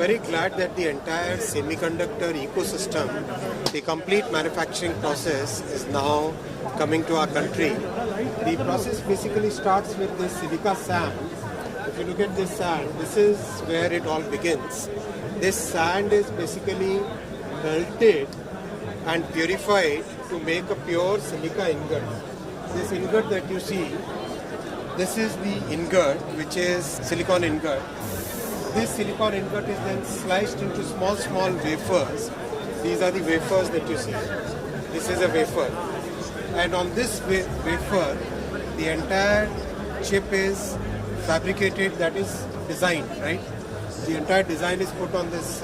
Very glad that the entire semiconductor ecosystem, the complete manufacturing process is now coming to our country. The process basically starts with this silica sand. If you look at this sand, this is where it all begins. This sand is basically melted and purified to make a pure silica ingot. This ingot that you see, this is the ingot, which is silicon ingot. This silicon ingot is then sliced into small wafers. These are the wafers that you see. This is a wafer. And on this wafer, the entire chip is fabricated, that is designed, right? The entire design is put on this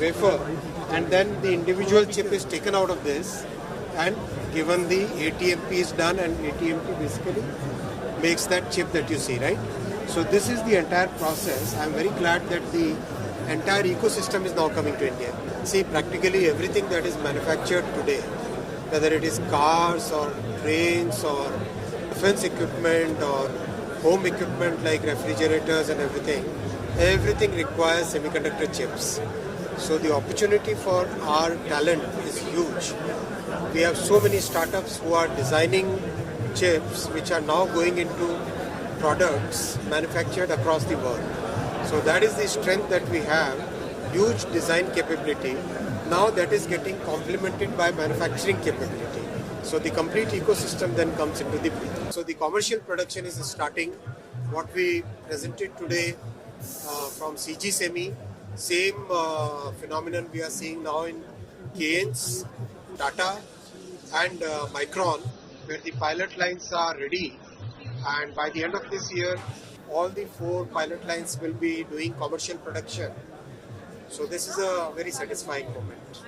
wafer, and then the individual chip is taken out of this and given the ATMP is done, and ATMP basically makes that chip that you see, right? So this is the entire process. I'm very glad that the entire ecosystem is now coming to India. See, practically everything that is manufactured today, whether it is cars or trains or defense equipment or home equipment like refrigerators and everything requires semiconductor chips. So the opportunity for our talent is huge. We have so many startups who are designing chips which are now going into products manufactured across the world. So that is the strength that we have, huge design capability. Now that is getting complemented by manufacturing capability. So the complete ecosystem then comes into the picture. So the commercial production is starting. What we presented today from CG Semi, same phenomenon we are seeing now in Keyence, Tata and Micron, where the pilot lines are ready. And by the end of this year, all the 4 pilot lines will be doing commercial production. So this is a very satisfying moment.